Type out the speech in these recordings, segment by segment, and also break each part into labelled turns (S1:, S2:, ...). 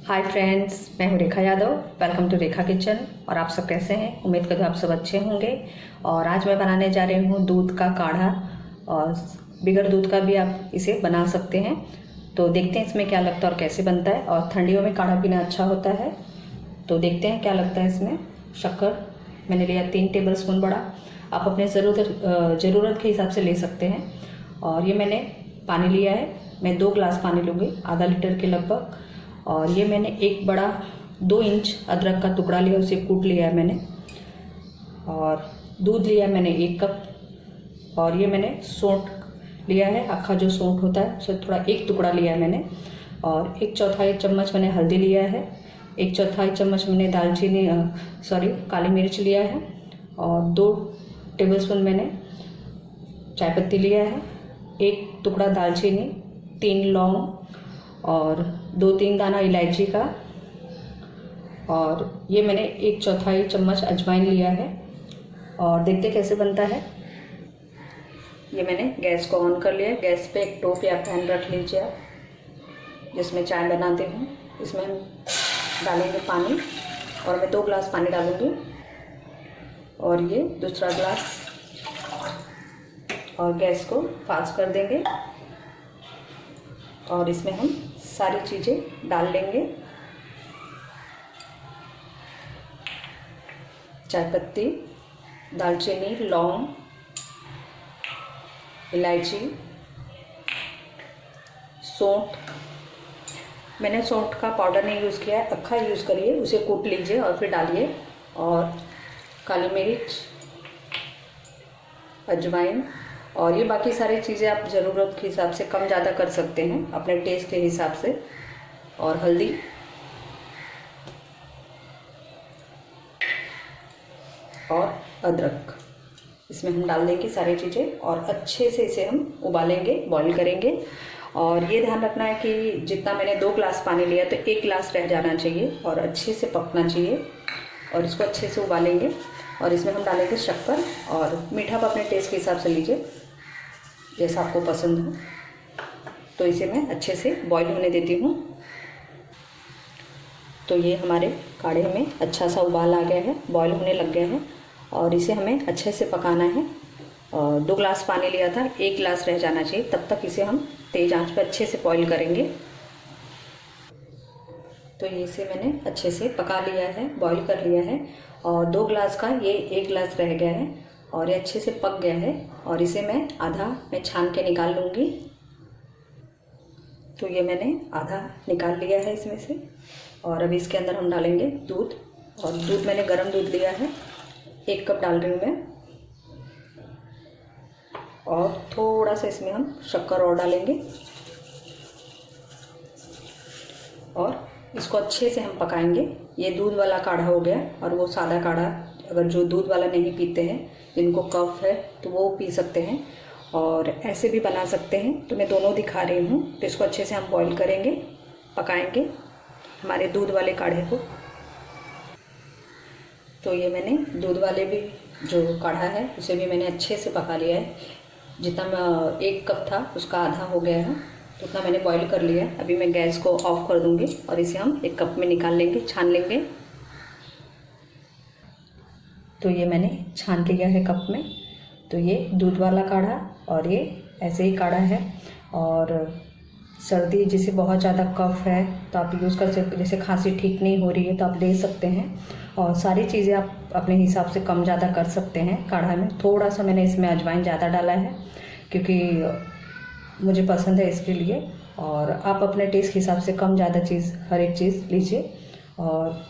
S1: हाय friends, मैं हूँ Rekha Yadav. Welcome to Rekha kitchen. और आप सब कैसे हैं? उम्मीद करते आप सब अच्छे होंगे। और आज मैं बनाने जा रही हूँ दूध का काढ़ा, और बिगर दूध का भी आप इसे बना सकते हैं। तो देखते हैं इसमें क्या लगता है और कैसे बनता है। और ठंडियों में काढ़ा पीना अच्छा होता है। तो देखते हैं क्या लगता है इसमें। शक्कर मैंने लिया 3 टेबल स्पून बड़ा। आप अपने ज़रूरत के हिसाब से ले सकते हैं। और ये मैंने पानी लिया है, मैं 2 गिलास पानी लूँगी, आधा लीटर के लगभग। और ये मैंने एक बड़ा 2 इंच अदरक का टुकड़ा लिया, उसे कूट लिया है मैंने। और दूध लिया है मैंने 1 कप। और ये मैंने सौंठ लिया है, अक्खा जो सौंठ होता है उसे थोड़ा 1 टुकड़ा लिया है मैंने। और 1/4 चम्मच मैंने हल्दी लिया है, 1/4 चम्मच मैंने काली मिर्च लिया है। और 2 टेबलस्पून मैंने चाय पत्ती लिया है, 1 टुकड़ा दालचीनी, 3 लौंग और 2-3 दाना इलायची का। और ये मैंने 1/4 चम्मच अजवाइन लिया है। और देखते कैसे बनता है। ये मैंने गैस को ऑन कर लिया है। गैस पे एक टोप या पैन रख लीजिए आप, जिसमें चाय बनाते हैं। इसमें हम डालेंगे पानी, और मैं 2 गिलास पानी डालूँगी। और ये दूसरा गिलास, और गैस को फास्ट कर देंगे। और इसमें हम सारी चीज़ें डाल लेंगे। चाय पत्ती, दालचीनी, लौंग, इलायची, सौंठ। मैंने सौंठ का पाउडर नहीं यूज़ किया है, अक्खा यूज़ करिए, उसे कूट लीजिए और फिर डालिए। और काली मिर्च, अजवाइन, और ये बाकी सारी चीज़ें आप ज़रूरत के हिसाब से कम ज़्यादा कर सकते हैं, अपने टेस्ट के हिसाब से। और हल्दी, और अदरक, इसमें हम डाल देंगे सारी चीज़ें। और अच्छे से इसे हम उबालेंगे, बॉईल करेंगे। और ये ध्यान रखना है कि जितना मैंने 2 गिलास पानी लिया तो 1 गिलास रह जाना चाहिए और अच्छे से पकना चाहिए। और इसको अच्छे से उबालेंगे। और इसमें हम डालेंगे शक्कर, और मीठा आप अपने टेस्ट के हिसाब से लीजिए, जैसा आपको पसंद हो। तो इसे मैं अच्छे से बॉईल होने देती हूँ। तो ये हमारे काढ़े में अच्छा सा उबाल आ गया है, बॉईल होने लग गया है। और इसे हमें अच्छे से पकाना है। 2 गिलास पानी लिया था, 1 गिलास रह जाना चाहिए, तब तक इसे हम तेज़ आंच पर अच्छे से बॉईल करेंगे। तो ये इसे मैंने अच्छे से पका लिया है, बॉईल कर लिया है। और 2 गिलास का ये 1 गिलास रह गया है, और ये अच्छे से पक गया है। और इसे मैं आधा छान के निकाल लूँगी। तो ये मैंने आधा निकाल लिया है इसमें से। और अभी इसके अंदर हम डालेंगे दूध। और दूध मैंने गर्म दूध लिया है, 1 कप डाल रही हूँ मैं। और थोड़ा सा इसमें हम शक्कर और डालेंगे। और इसको अच्छे से हम पकाएंगे। ये दूध वाला काढ़ा हो गया। और वो सादा काढ़ा, अगर जो दूध वाला नहीं पीते हैं, जिनको कफ है, तो वो पी सकते हैं। और ऐसे भी बना सकते हैं। तो मैं दोनों दिखा रही हूँ। तो इसको अच्छे से हम बॉईल करेंगे, पकाएंगे हमारे दूध वाले काढ़े को। तो ये मैंने दूध वाले भी जो काढ़ा है उसे भी मैंने अच्छे से पका लिया है। जितना 1 कप था उसका आधा हो गया है, तो उतना मैंने बॉईल कर लिया है। अभी मैं गैस को ऑफ कर दूँगी और इसे हम 1 कप में निकाल लेंगे, छान लेंगे। तो ये मैंने छान लिया है कप में। तो ये दूध वाला काढ़ा, और ये ऐसे ही काढ़ा है। और सर्दी जिसे बहुत ज़्यादा कफ है तो आप यूज़ कर सकते, जैसे खांसी ठीक नहीं हो रही है तो आप ले सकते हैं। और सारी चीज़ें आप अपने हिसाब से कम ज़्यादा कर सकते हैं काढ़ा में। थोड़ा सा मैंने इसमें अजवाइन ज़्यादा डाला है, क्योंकि मुझे पसंद है इसके लिए। और आप अपने टेस्ट के हिसाब से कम ज़्यादा चीज़, हर एक चीज़ लीजिए। और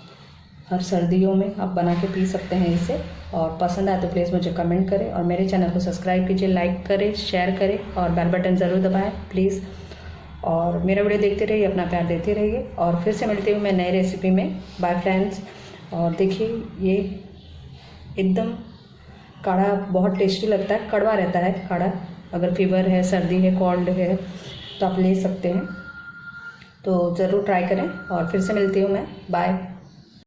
S1: हर सर्दियों में आप बना के पी सकते हैं इसे। और पसंद आए तो प्लीज़ मुझे कमेंट करें, और मेरे चैनल को सब्सक्राइब कीजिए, लाइक करें, शेयर करें, और बेल बटन ज़रूर दबाएं प्लीज़। और मेरा वीडियो देखते रहिए, अपना प्यार देते रहिए। और फिर से मिलती हूँ मैं नई रेसिपी में। Bye friends. और देखिए, ये एकदम काढ़ा बहुत टेस्टी लगता है, कड़वा रहता है काढ़ा। अगर फीवर है, सर्दी है, कोल्ड है, तो आप ले सकते हैं। तो ज़रूर ट्राई करें। और फिर से मिलती हूँ मैं। बाय।